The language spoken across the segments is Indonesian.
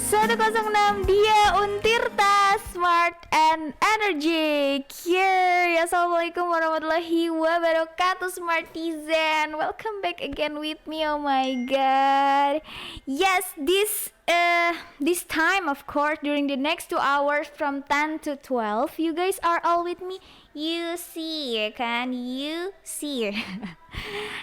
106 Dia Untirta Smart and Energetic. Here, assalamualaikum warahmatullahi wabarakatuh, Smartizen. Welcome back again with me. Oh my god. Yes, this time, of course, during the next 2 hours from 10 to 12, you guys are all with me. You see, kan? You see.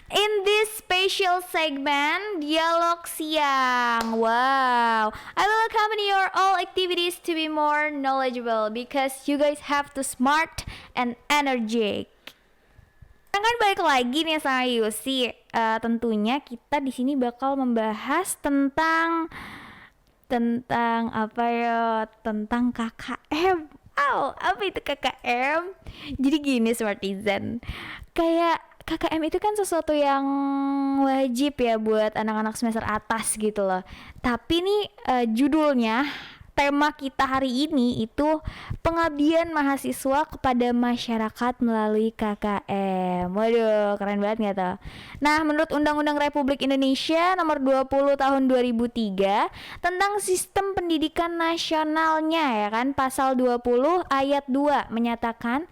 In this special segment, Dialog Siang. Wow, I will accompany your all activities to be more knowledgeable because you guys have to smart and energetic. Kan balik lagi nih sama Yusi. Tentunya kita di sini bakal membahas tentang apa ya? Tentang KKM. Apa itu KKM? Jadi gini, Smartizen, kayak KKM itu kan sesuatu yang wajib ya buat anak-anak semester atas gitu loh. Tapi nih judulnya, tema kita hari ini itu pengabdian mahasiswa kepada masyarakat melalui KKM. Waduh, keren banget gak tuh? Nah, menurut Undang-Undang Republik Indonesia nomor 20 tahun 2003 tentang sistem pendidikan nasionalnya, ya kan, pasal 20 ayat 2 menyatakan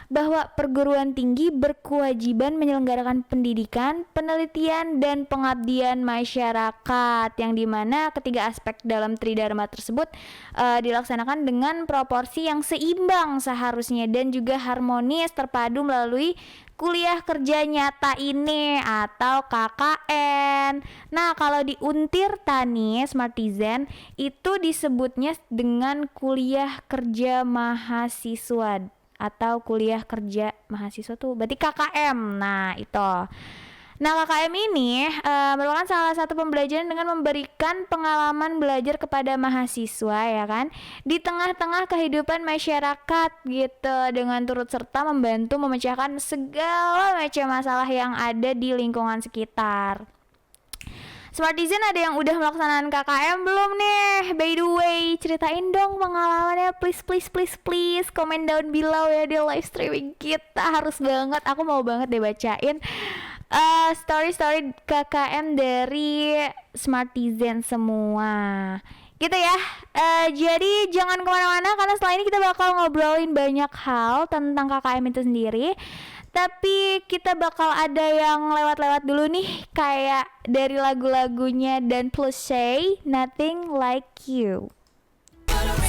bahwa perguruan tinggi berkewajiban menyelenggarakan pendidikan, penelitian, dan pengabdian masyarakat, yang dimana ketiga aspek dalam tridharma tersebut dilaksanakan dengan proporsi yang seimbang seharusnya dan juga harmonis terpadu melalui kuliah kerja nyata ini atau KKN. Nah, kalau di Untirta nih, Smartizen, itu disebutnya dengan kuliah kerja mahasiswa atau kuliah kerja mahasiswa tuh berarti KKM. Nah, itu. Nah, KKM ini merupakan salah satu pembelajaran dengan memberikan pengalaman belajar kepada mahasiswa, ya kan, di tengah-tengah kehidupan masyarakat gitu, dengan turut serta membantu memecahkan segala macam masalah yang ada di lingkungan sekitar. Smartizen, ada yang udah melaksanakan KKM belum nih? By the way, ceritain dong pengalamannya, please. Comment down below ya di live streaming kita. Harus banget, aku mau banget deh bacain story KKM dari Smartizen semua gitu ya. Jadi jangan kemana-mana karena setelah ini kita bakal ngobrolin banyak hal tentang KKM itu sendiri. Tapi kita bakal ada yang lewat-lewat dulu nih, kayak dari lagu-lagunya Dan Plus Say Nothing Like You.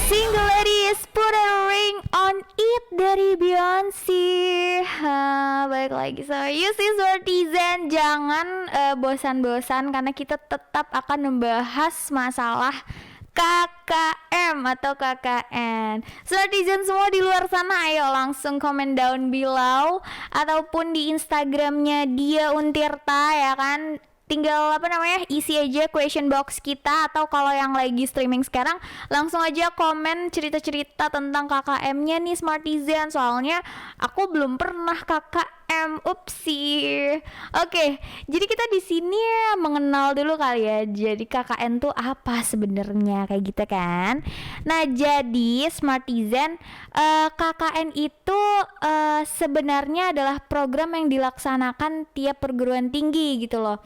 Single ladies, put a ring on it dari Beyonce. Balik lagi sama Yusi Smartizen. Jangan bosan-bosan karena kita tetap akan membahas masalah KKM atau KKN. Smartizen semua di luar sana, ayo langsung komen down below ataupun di Instagramnya Dia Untirta, ya kan. Tinggal isi aja question box kita, atau kalau yang lagi streaming sekarang langsung aja komen cerita-cerita tentang KKM-nya nih, Smartizen. Soalnya aku belum pernah KKM, upsi. Oke, jadi kita di sini mengenal dulu kali ya. Jadi KKN tuh apa sebenarnya, kayak gitu kan. Nah, jadi Smartizen, KKN itu sebenarnya adalah program yang dilaksanakan tiap perguruan tinggi gitu loh.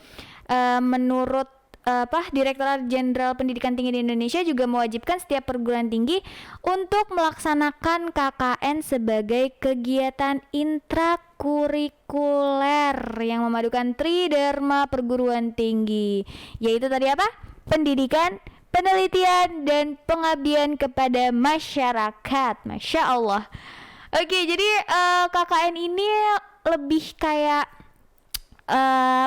Menurut Direktorat Jenderal Pendidikan Tinggi di Indonesia juga mewajibkan setiap perguruan tinggi untuk melaksanakan KKN sebagai kegiatan intrakurikuler yang memadukan tridharma perguruan tinggi, yaitu tadi apa? Pendidikan, penelitian, dan pengabdian kepada masyarakat. Masya Allah. Oke, jadi KKN ini lebih kayak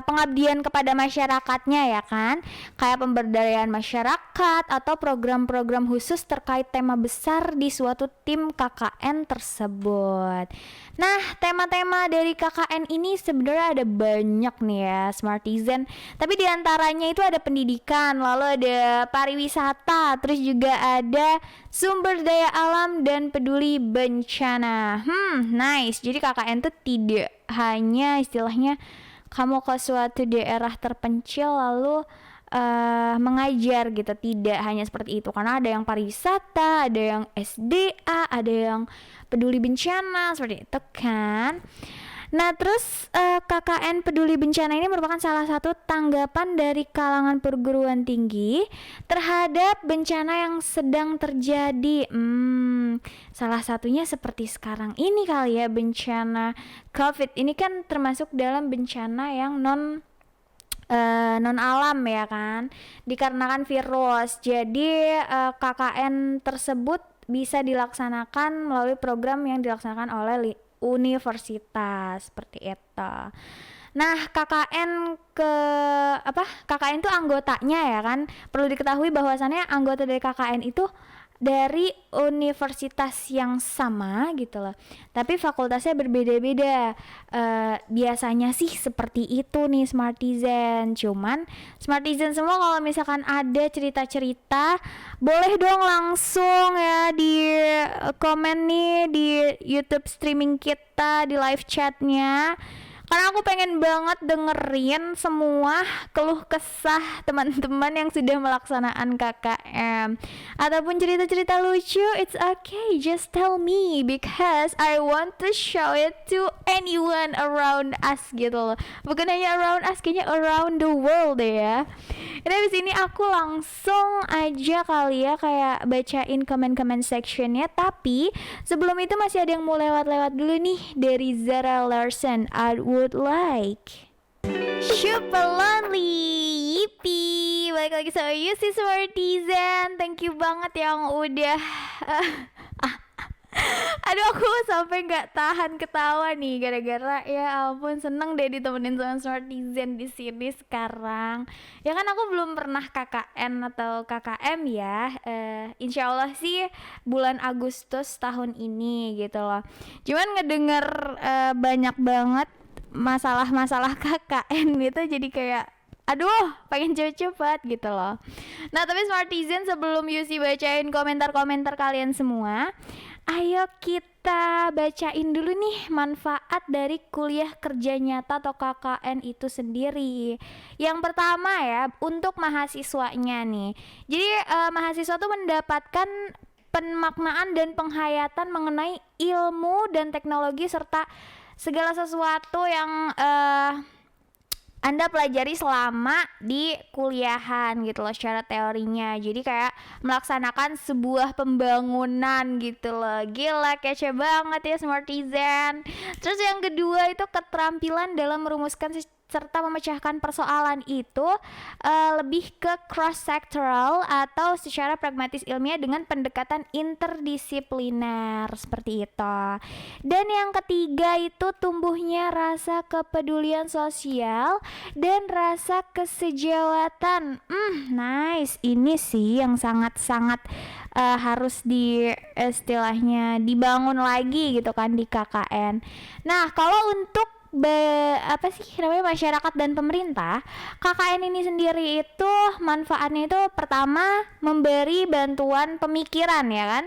pengabdian kepada masyarakatnya, ya kan, kayak pemberdayaan masyarakat atau program-program khusus terkait tema besar di suatu tim KKN tersebut. Nah, tema-tema dari KKN ini sebenarnya ada banyak nih ya, Smartizen, tapi diantaranya itu ada pendidikan, lalu ada pariwisata, terus juga ada sumber daya alam dan peduli bencana. Nice. Jadi KKN tuh tidak hanya istilahnya kamu ke suatu daerah terpencil lalu mengajar gitu, tidak hanya seperti itu, karena ada yang pariwisata, ada yang SDA, ada yang peduli bencana, seperti itu kan. Nah, terus KKN Peduli Bencana ini merupakan salah satu tanggapan dari kalangan perguruan tinggi terhadap bencana yang sedang terjadi. Salah satunya seperti sekarang ini kali ya, bencana COVID. Ini kan termasuk dalam bencana yang non alam ya kan, dikarenakan virus. Jadi KKN tersebut bisa dilaksanakan melalui program yang dilaksanakan oleh universitas seperti itu. Nah, KKN itu anggotanya ya kan. Perlu diketahui bahwasannya anggota dari KKN itu dari universitas yang sama gitu loh, tapi fakultasnya berbeda-beda. Biasanya sih seperti itu nih Smartizen. Cuman Smartizen semua, kalau misalkan ada cerita-cerita, boleh dong langsung ya di komen nih di YouTube streaming kita, di live chatnya, karena aku pengen banget dengerin semua keluh kesah teman-teman yang sudah melaksanakan KKM ataupun cerita-cerita lucu. It's okay, just tell me because I want to show it to anyone around us gitu loh. Bukan hanya around us, kayaknya around the world deh ya. Dan habis ini aku langsung aja kali ya kayak bacain komen-komen sectionnya. Tapi sebelum itu masih ada yang mau lewat-lewat dulu nih dari Zara Larson. I would like Super Lonely. Yippee, balik lagi sama Yusi Smartizen. Thank you banget yang udah aduh, aku sampai nggak tahan ketawa nih gara-gara ya ampun, seneng deh ditemenin sama Smartizen di sini sekarang. Ya kan aku belum pernah KKN atau KKM ya. Insya Allah sih bulan Agustus tahun ini gitu loh. Cuman ngedenger banyak banget masalah-masalah KKN gitu, jadi kayak aduh, pengen cepet-cepet gitu loh. Nah, tapi Smartizen, sebelum Yusi bacain komentar-komentar kalian semua, ayo kita bacain dulu nih manfaat dari kuliah kerja nyata atau KKN itu sendiri. Yang pertama ya, untuk mahasiswanya nih. Jadi mahasiswa tuh mendapatkan pemaknaan dan penghayatan mengenai ilmu dan teknologi serta segala sesuatu yang Anda pelajari selama di kuliahan gitu loh secara teorinya. Jadi kayak melaksanakan sebuah pembangunan gitu loh. Gila, kece banget ya Smartizen. Terus yang kedua itu keterampilan dalam merumuskan serta memecahkan persoalan itu lebih ke cross-sectoral atau secara pragmatis ilmiah dengan pendekatan interdisipliner seperti itu. Dan yang ketiga itu tumbuhnya rasa kepedulian sosial dan rasa kesejawatan. Nice, ini sih yang sangat-sangat harus di istilahnya dibangun lagi gitu kan di KKN. Nah, kalau untuk masyarakat dan pemerintah, KKN ini sendiri itu manfaatnya itu pertama memberi bantuan pemikiran ya kan,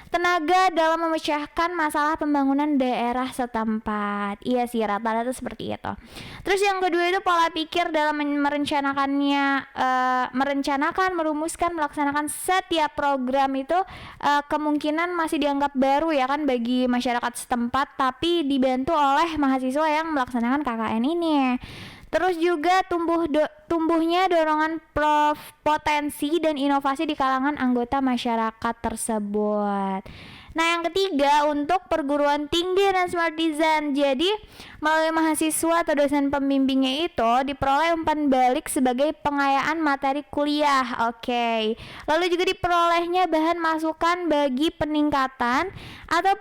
tenaga dalam memecahkan masalah pembangunan daerah setempat. Iya sih, rata-rata seperti itu. Terus yang kedua itu pola pikir dalam merencanakan, merumuskan, melaksanakan setiap program itu kemungkinan masih dianggap baru ya kan bagi masyarakat setempat, tapi dibantu oleh mahasiswa yang melaksanakan KKN ini. Terus juga tumbuhnya dorongan potensi dan inovasi di kalangan anggota masyarakat tersebut. Nah, yang ketiga untuk perguruan tinggi dan Smartizen. Jadi melalui mahasiswa atau dosen pembimbingnya itu diperoleh umpan balik sebagai pengayaan materi kuliah. Oke. Lalu juga diperolehnya bahan masukan bagi peningkatan atau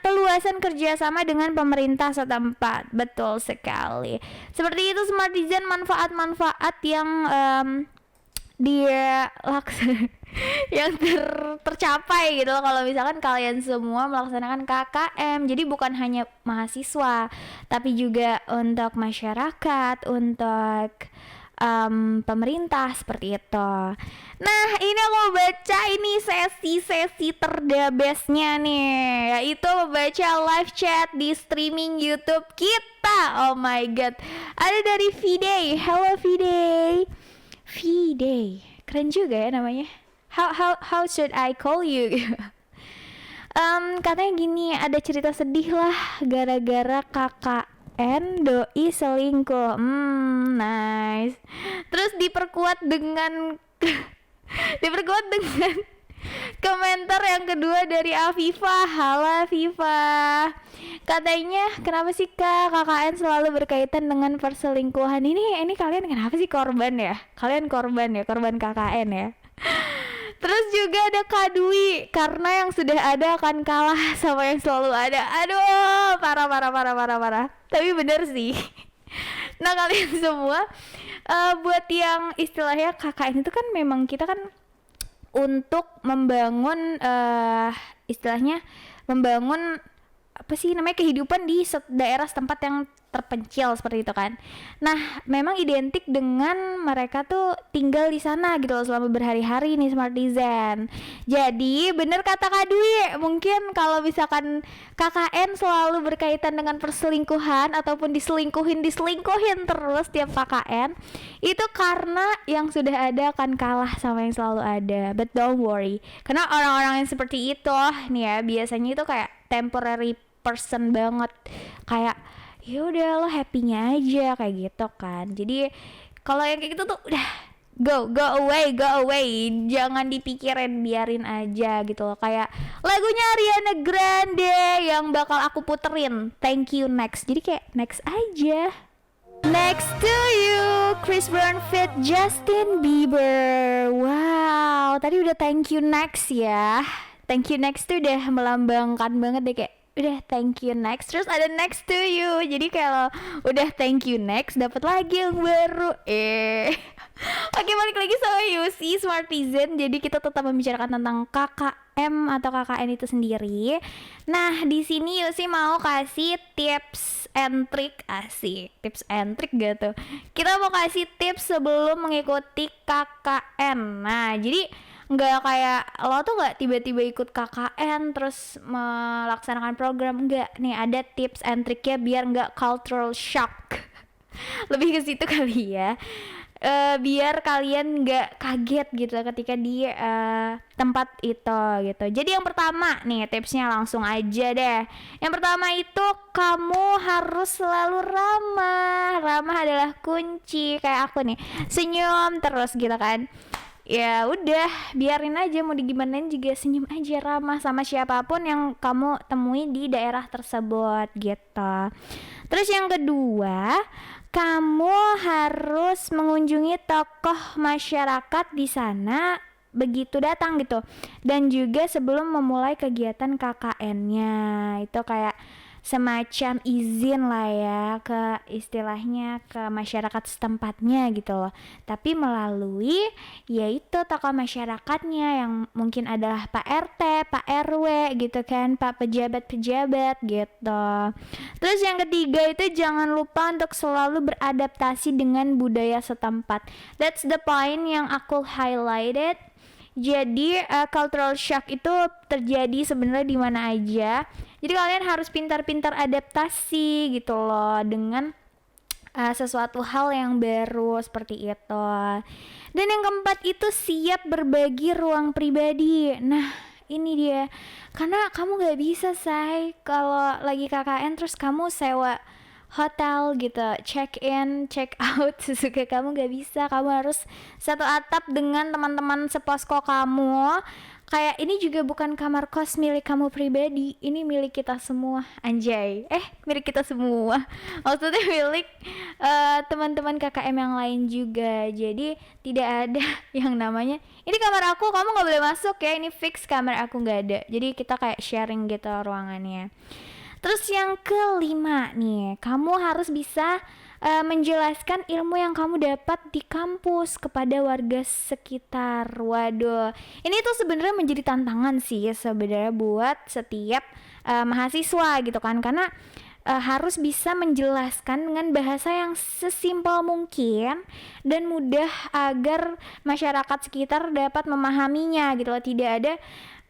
peluasan kerjasama dengan pemerintah setempat. Betul sekali. Seperti itu Smartizen, manfaat-manfaat yang yang tercapai gitu loh kalau misalkan kalian semua melaksanakan KKM. Jadi bukan hanya mahasiswa, tapi juga untuk masyarakat, untuk pemerintah seperti itu. Nah, ini aku mau baca ini sesi terdabesnya nih, yaitu membaca live chat di streaming YouTube kita. Oh my god, ada dari V-Day. Hello V-Day. V-Day, keren juga ya namanya. How should I call you? Katanya gini, ada cerita sedih lah gara-gara KKN doi selingkuh. Nice. Terus diperkuat dengan diperkuat dengan komentar yang kedua dari Afifah. Halo Afifah. Katanya, kenapa sih Kak KKN selalu berkaitan dengan perselingkuhan? Ini kalian kenapa sih korban ya? Kalian korban ya, korban KKN ya. Terus juga ada Kak Dwi, karena yang sudah ada akan kalah sama yang selalu ada. Aduh, parah. Tapi bener sih. Nah kalian semua, buat yang istilahnya KKN itu kan memang kita kan untuk membangun istilahnya membangun apa sih namanya kehidupan di daerah setempat yang terpencil seperti itu kan. Nah, memang identik dengan mereka tuh tinggal di sana gitu loh selama berhari-hari nih Smartizen. Jadi, bener kata Kak Dwi, mungkin kalau misalkan KKN selalu berkaitan dengan perselingkuhan ataupun diselingkuhin terus tiap KKN, itu karena yang sudah ada akan kalah sama yang selalu ada. But don't worry, karena orang-orang yang seperti itu nih ya, biasanya itu kayak temporary person banget, kayak ya udah lo happy-nya aja kayak gitu kan. Jadi kalau yang kayak gitu tuh udah go away, jangan dipikirin, biarin aja gitu loh. Kayak lagunya Ariana Grande yang bakal aku puterin, Thank You Next. Jadi kayak next aja. Next to You, Chris Brown feat Justin Bieber. Wow, tadi udah Thank You Next ya. Thank You Next tuh udah melambangkan banget deh, kayak udah Thank You Next, terus ada Next to You. Jadi kalau udah Thank You Next dapat lagi yang baru. Oke, balik lagi sama Yusi Smartizen. Jadi kita tetap membicarakan tentang KKM atau KKN itu sendiri. Nah, di sini Yusi mau kasih tips and trick, asik. Tips and trick gitu. Kita mau kasih tips sebelum mengikuti KKN. Nah, jadi nggak kayak lo tuh nggak tiba-tiba ikut KKN terus melaksanakan program, nggak. Nih ada tips and triknya biar nggak cultural shock. Lebih ke situ kali ya. Biar kalian nggak kaget gitu ketika di tempat itu gitu. Jadi yang pertama nih tipsnya langsung aja deh. Yang pertama itu kamu harus selalu ramah. Ramah adalah kunci. Kayak aku nih, senyum terus gitu kan. Ya udah, biarin aja, mau digimanain juga senyum aja, ramah sama siapapun yang kamu temui di daerah tersebut gitu. Terus yang kedua, kamu harus mengunjungi tokoh masyarakat di sana begitu datang gitu, dan juga sebelum memulai kegiatan KKN-nya. Itu kayak semacam izin lah ya, ke istilahnya ke masyarakat setempatnya gitu loh, tapi melalui yaitu tokoh masyarakatnya yang mungkin adalah Pak RT, Pak RW gitu kan, Pak pejabat-pejabat gitu. Terus yang ketiga itu jangan lupa untuk selalu beradaptasi dengan budaya setempat. That's the point yang aku highlighted. Jadi cultural shock itu terjadi sebenarnya di mana aja. Jadi kalian harus pintar-pintar adaptasi gitu loh dengan sesuatu hal yang baru seperti itu. Dan yang keempat itu siap berbagi ruang pribadi. Nah ini dia, karena kamu gak bisa say kalau lagi KKN terus kamu sewa hotel gitu, check in, check out sesuka kamu, gak bisa. Kamu harus satu atap dengan teman-teman seposko kamu. Kayak ini juga bukan kamar kos milik kamu pribadi, ini milik kita semua, anjay. Milik kita semua, maksudnya milik teman-teman KKM yang lain juga. Jadi tidak ada yang namanya ini kamar aku, kamu gak boleh masuk ya, ini fix kamar aku, gak ada. Jadi kita kayak sharing gitu ruangannya. Terus yang kelima nih, kamu harus bisa menjelaskan ilmu yang kamu dapat di kampus kepada warga sekitar. Waduh, ini tuh sebenarnya menjadi tantangan sih sebenarnya buat setiap mahasiswa gitu kan, karena harus bisa menjelaskan dengan bahasa yang sesimpel mungkin dan mudah agar masyarakat sekitar dapat memahaminya gitu loh. Tidak ada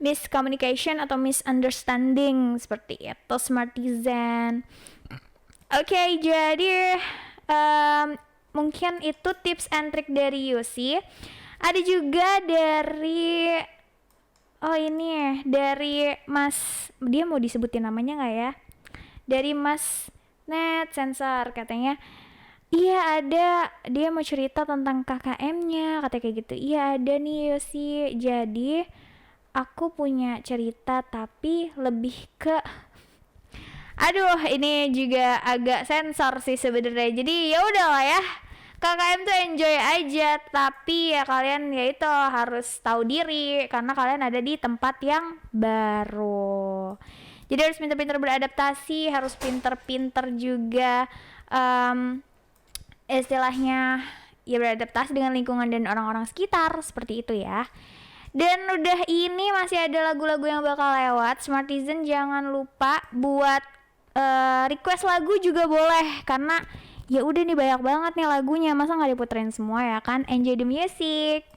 miscommunication atau misunderstanding seperti itu Smartizen. Oke, jadi mungkin itu tips and trick dari Yusi. Ada juga dari Oh ini dari Mas, dia mau disebutin namanya nggak ya? Dari Mas Net Sensor katanya, iya ada, dia mau cerita tentang KKM-nya, katanya kayak gitu. Iya ada nih Yosi, jadi aku punya cerita tapi lebih ke, aduh ini juga agak sensor sih sebenarnya. Jadi ya udahlah ya, KKM tuh enjoy aja, tapi ya kalian ya itu harus tahu diri karena kalian ada di tempat yang baru. Jadi harus pintar-pintar beradaptasi, harus pintar-pintar juga istilahnya ya beradaptasi dengan lingkungan dan orang-orang sekitar seperti itu ya. Dan udah ini masih ada lagu-lagu yang bakal lewat. Smartizen jangan lupa buat request lagu juga boleh karena ya udah nih banyak banget nih lagunya, masa nggak diputerin semua ya kan. Enjoy the music.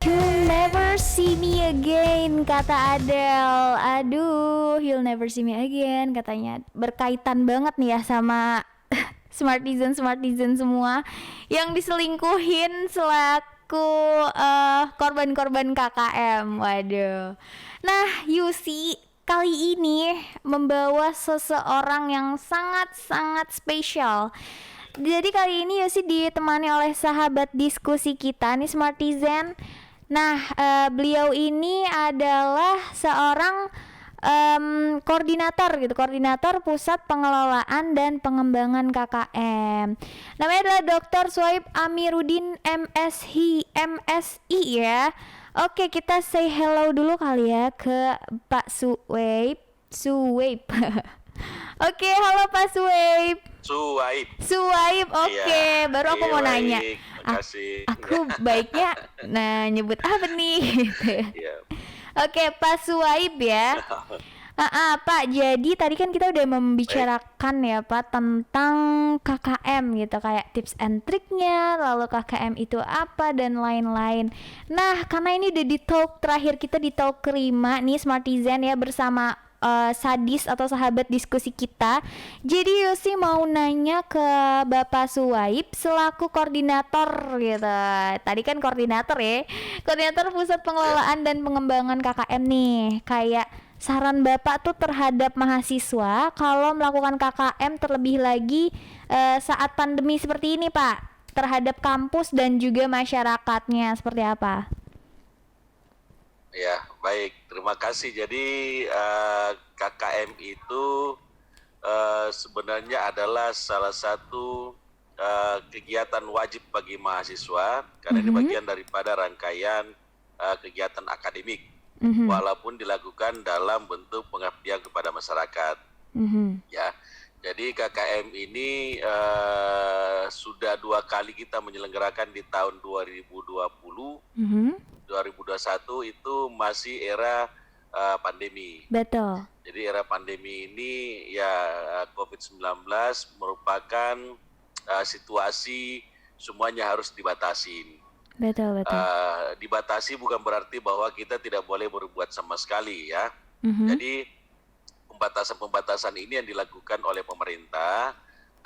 You'll never see me again, kata Adele. Aduh, you'll never see me again katanya. Berkaitan banget nih ya sama Smartizen semua yang diselingkuhin selaku korban-korban KKM. Waduh. Nah, Yusi kali ini membawa seseorang yang sangat-sangat spesial. Jadi kali ini Yosi ditemani oleh sahabat diskusi kita nih Smartizen. Nah, beliau ini adalah seorang koordinator pusat pengelolaan dan pengembangan KKM. Namanya adalah Dr. Suhaib Amiruddin MSI ya. Oke, kita say hello dulu kali ya ke Pak Suhaib. Oke, halo Pak Suhaib. Suhaib, oke. Iya, Baru aku iya mau nanya. baik, makasih. Aku baiknya nyebut apa nih gitu. Iya. Oke, Pak Suhaib ya. Pak, jadi tadi kan kita udah membicarakan ya Pak tentang KKM gitu, kayak tips and triknya, lalu KKM itu apa dan lain-lain. Nah, karena ini udah di talk terakhir kita di talk kelima nih Smartizen ya bersama sadis atau sahabat diskusi kita. Jadi Yosi mau nanya ke Bapak Suhaib selaku koordinator gitu. Tadi kan koordinator ya, koordinator pusat pengelolaan dan pengembangan KKM nih. Kayak saran Bapak tuh terhadap mahasiswa kalau melakukan KKM terlebih lagi saat pandemi seperti ini Pak, terhadap kampus dan juga masyarakatnya seperti apa? Ya, baik. Terima kasih. Jadi KKM itu sebenarnya adalah salah satu kegiatan wajib bagi mahasiswa karena ini bagian daripada rangkaian kegiatan akademik, walaupun dilakukan dalam bentuk pengabdian kepada masyarakat. Ya, jadi KKM ini sudah 2 kali kita menyelenggarakan di tahun 2020. 2021 itu masih era pandemi. Betul. Jadi era pandemi ini ya COVID-19 merupakan situasi semuanya harus dibatasin. Betul. Dibatasi bukan berarti bahwa kita tidak boleh berbuat sama sekali ya. Jadi pembatasan-pembatasan ini yang dilakukan oleh pemerintah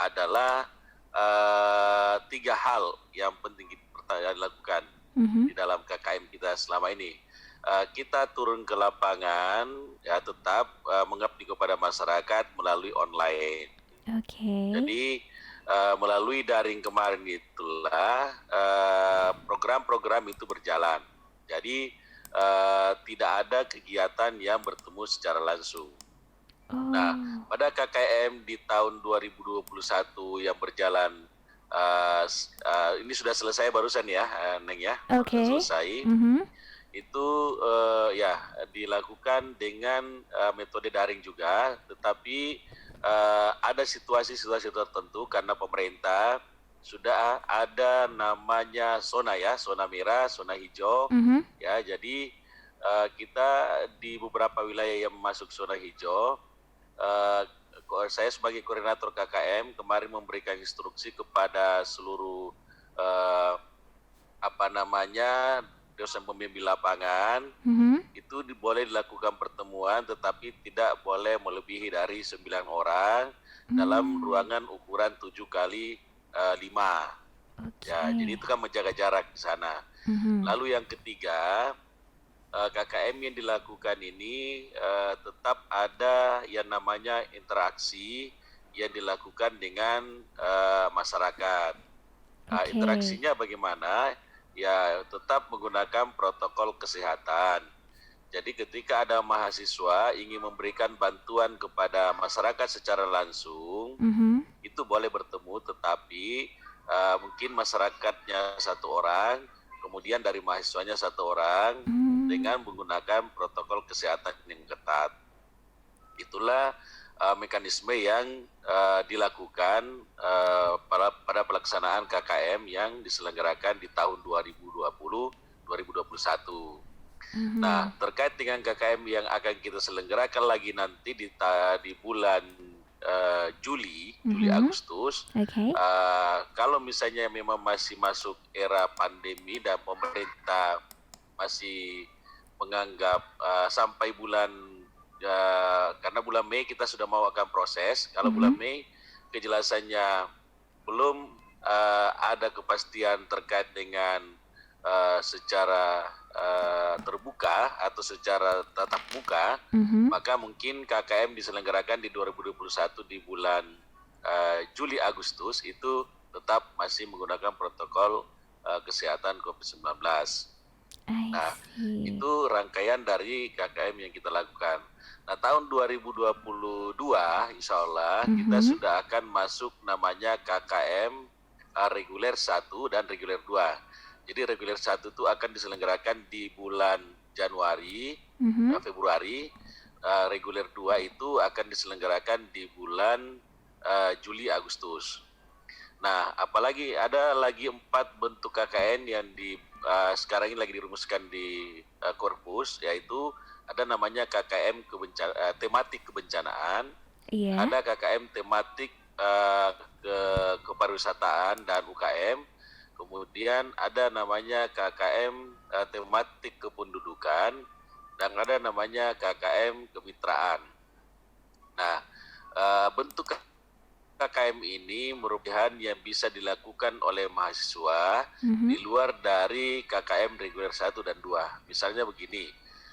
adalah 3 hal yang penting kita lakukan di dalam KKM kita selama ini. Kita turun ke lapangan ya tetap mengabdi kepada masyarakat melalui online. Jadi melalui daring kemarin itulah program-program itu berjalan. Jadi tidak ada kegiatan yang bertemu secara langsung. Nah, pada KKM di tahun 2021 yang berjalan ini sudah selesai barusan ya, Neng ya. Selesai. Itu ya dilakukan dengan metode daring juga, tetapi ada situasi-situasi tertentu karena pemerintah sudah ada namanya zona ya, zona merah, zona hijau. Ya, jadi kita di beberapa wilayah yang masuk zona hijau, saya sebagai koordinator KKM kemarin memberikan instruksi kepada seluruh dosen pembimbing lapangan, itu boleh dilakukan pertemuan tetapi tidak boleh melebihi dari 9 orang dalam ruangan ukuran 7x5. Ya, jadi itu kan menjaga jarak di sana. Lalu yang ketiga, KKM yang dilakukan ini tetap ada yang namanya interaksi yang dilakukan dengan masyarakat. Interaksinya bagaimana? Ya tetap menggunakan protokol kesehatan. Jadi ketika ada mahasiswa ingin memberikan bantuan kepada masyarakat secara langsung, itu boleh bertemu, tetapi mungkin masyarakatnya 1 orang, kemudian dari mahasiswanya 1 orang, dengan menggunakan protokol kesehatan yang ketat. Itulah mekanisme yang dilakukan pada pelaksanaan KKM yang diselenggarakan di tahun 2020-2021. Nah, terkait dengan KKM yang akan kita selenggarakan lagi nanti di bulan Juli Agustus, kalau misalnya memang masih masuk era pandemi dan pemerintah masih menganggap sampai bulan karena bulan Mei kita sudah mau akan proses. Kalau bulan Mei kejelasannya belum ada kepastian terkait dengan secara terbuka atau secara tatap muka, maka mungkin KKM diselenggarakan di 2021 di bulan Juli Agustus itu tetap masih menggunakan protokol kesehatan COVID-19. Nah, itu rangkaian dari KKM yang kita lakukan. Nah, tahun 2022 insya Allah kita sudah akan masuk namanya KKM reguler 1 dan reguler 2. Jadi reguler 1 itu akan diselenggarakan di bulan Januari, Februari. Reguler 2 itu akan diselenggarakan di bulan Juli, Agustus. Nah, apalagi ada lagi 4 bentuk KKN yang sekarang ini lagi dirumuskan di Korpus, yaitu ada namanya KKM tematik kebencanaan, ada KKM tematik kepariwisataan dan UKM, kemudian ada namanya KKM tematik kependudukan, dan ada namanya KKM kemitraan. Nah, bentuk KKM ini merupakan yang bisa dilakukan oleh mahasiswa di luar dari KKM reguler 1 dan 2. Misalnya begini,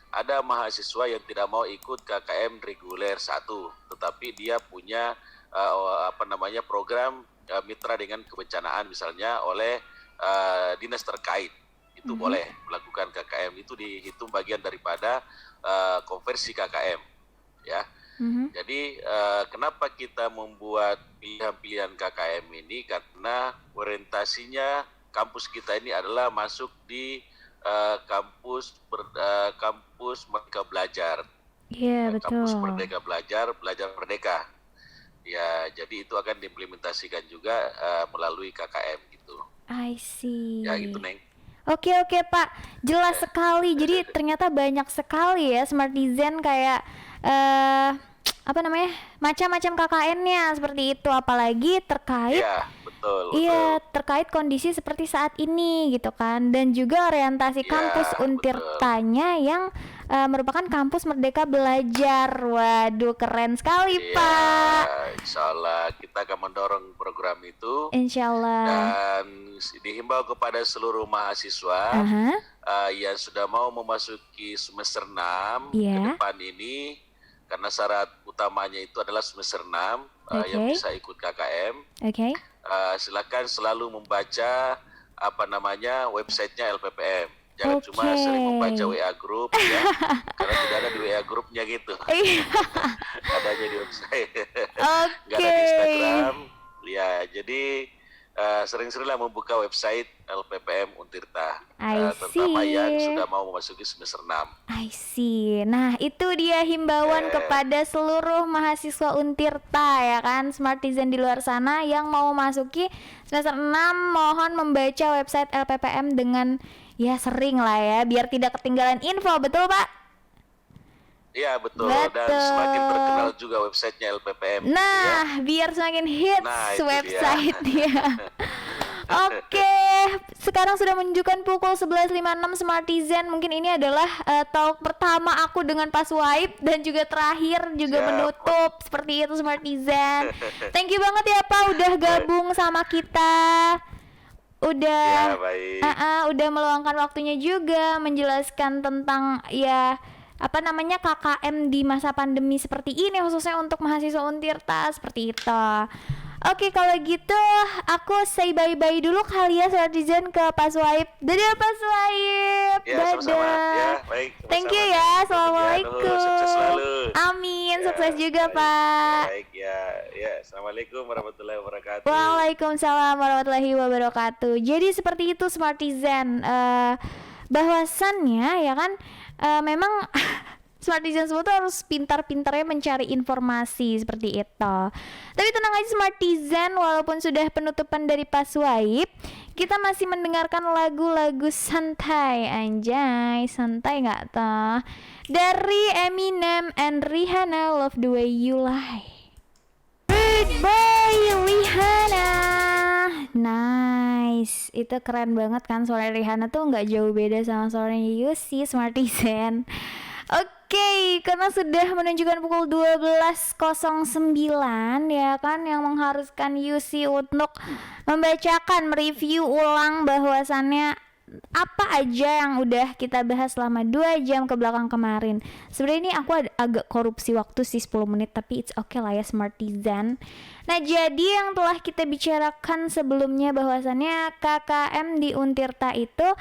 ada mahasiswa yang tidak mau ikut KKM reguler 1, tetapi dia punya program mitra dengan kebencanaan misalnya oleh dinas terkait. Itu boleh melakukan KKM, itu dihitung bagian daripada konversi KKM, ya. Jadi kenapa kita membuat pilihan-pilihan KKM ini? Karena orientasinya kampus kita ini adalah masuk di kampus Merdeka Belajar. Betul. Kampus Merdeka Belajar Merdeka. Ya, jadi itu akan diimplementasikan juga melalui KKM gitu. I see. Ya, gitu, Neng. Oke Pak, jelas sekali. Jadi ternyata banyak sekali ya Smartizen kayak macam-macam KKN-nya seperti itu, apalagi terkait betul. Terkait kondisi seperti saat ini gitu kan, dan juga orientasi kampus Untirtanya yang merupakan kampus Merdeka Belajar. Waduh, keren sekali Pak. Insya Allah kita akan mendorong program itu. Insya Allah. Dan dihimbau kepada seluruh mahasiswa yang sudah mau memasuki semester 6 ke depan ini, karena syarat utamanya itu adalah semester 6 yang bisa ikut KKM. Silakan selalu membaca websitenya LPPM. Jangan cuma sering membaca WA group ya, karena tidak ada di WA grupnya gitu. Adanya di website. Nggak ada di Instagram. Ya, jadi sering-seringlah membuka website LPPM Untirta, terutama yang sudah mau memasuki semester 6. I see. Nah, itu dia himbauan kepada seluruh mahasiswa Untirta ya kan, Smartizen di luar sana yang mau memasuki semester 6, mohon membaca website LPPM dengan sering lah ya, biar tidak ketinggalan info, betul Pak? Iya betul. Dan semakin terkenal juga websitenya LPPM. Nah, biar semakin hits website-nya. Oke, sekarang sudah menunjukkan pukul 11.56 Smartizen. Mungkin ini adalah talk pertama aku dengan Pak Suhaib, dan juga terakhir juga menutup seperti itu Smartizen. Thank you banget ya Pak udah gabung sama kita. udah Ya, baik. udah meluangkan waktunya juga menjelaskan tentang ya apa namanya KKM di masa pandemi seperti ini khususnya untuk mahasiswa Untirta seperti itu. Oke kalau gitu aku say bye-bye dulu kali ya Swartizen ke Pak Swaib. Dadah Pak Swaib. Ya, sama-sama. Ya, Dadah. baik. Thank you Sama-sama. ya. Ya, Assalamualaikum. sukses selalu. Amin. Ya, Sukses juga baik. Pak. Baik, ya. Ya, Assalamualaikum warahmatullahi wabarakatuh. Waalaikumsalam warahmatullahi wabarakatuh. Jadi seperti itu Smartizen, bahwasannya ya kan memang Smartizen semua tuh harus pintar-pintarnya mencari informasi seperti itu. Tapi tenang aja Smartizen, walaupun sudah penutupan dari Pak Swaib, kita masih mendengarkan lagu-lagu santai, anjay, santai nggak toh? Dari Eminem and Rihanna, Love the Way You Lie. Goodbye Rihanna. Nice. Itu keren banget kan, suara Rihanna tuh nggak jauh beda sama suaranya Yusi Smartizen. Oke, karena sudah menunjukkan pukul 12.09 ya kan, yang mengharuskan Yusi untuk membacakan, mereview ulang bahwasannya apa aja yang udah kita bahas selama 2 jam ke belakang kemarin. Sebenarnya ini aku agak korupsi waktu sih 10 menit, tapi it's okay lah ya Smartizen. Nah jadi yang telah kita bicarakan sebelumnya bahwasannya KKM di Untirta itu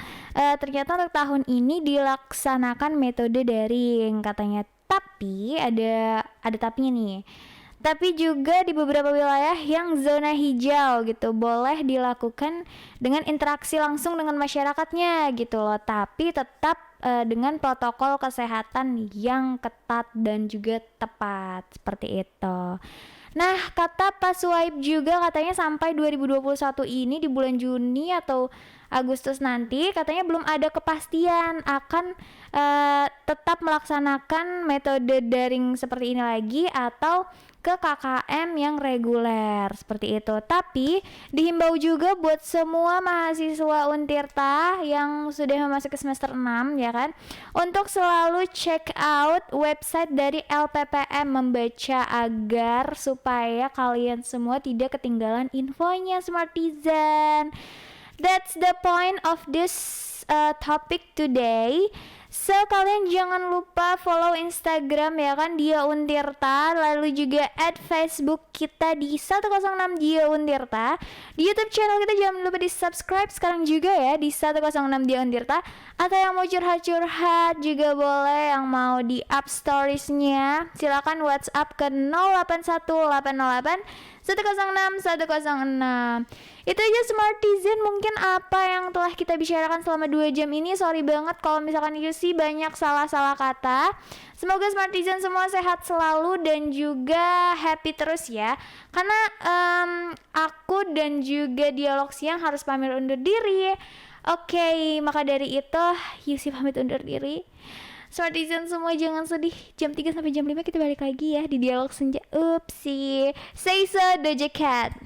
ternyata untuk tahun ini dilaksanakan metode daring katanya. Tapi ada tapinya nih. Tapi juga di beberapa wilayah yang zona hijau gitu boleh dilakukan dengan interaksi langsung dengan masyarakatnya gitu loh, tapi tetap dengan protokol kesehatan yang ketat dan juga tepat seperti itu. Nah kata Pak Swaib juga katanya sampai 2021 ini di bulan Juni atau Agustus nanti katanya belum ada kepastian akan tetap melaksanakan metode daring seperti ini lagi atau ke KKM yang reguler seperti itu. Tapi dihimbau juga buat semua mahasiswa Untirta yang sudah memasuki semester 6 ya kan, untuk selalu check out website dari LPPM, membaca agar supaya kalian semua tidak ketinggalan infonya Smartizen. That's the point of this topic today. So kalian jangan lupa follow Instagram ya kan, Dia Untirta, lalu juga add Facebook kita di 106 Dia Untirta. Di YouTube channel kita jangan lupa di subscribe sekarang juga ya di 106 Dia Untirta. Atau yang mau curhat-curhat juga boleh, yang mau di up storiesnya silakan WhatsApp ke 081808 106 106. Itu aja Smartizen, mungkin apa yang telah kita bicarakan selama 2 jam ini. Sorry banget kalau misalkan Yusi banyak salah-salah kata. Semoga Smartizen semua sehat selalu dan juga happy terus ya. Karena aku dan juga Dialog Siang harus pamit undur diri. Oke, maka dari itu Yusi pamit undur diri. Smartizen semua jangan sedih. Jam 3 sampai jam 5 kita balik lagi ya di Dialog Senja. Upsi. Say so Doja Cat.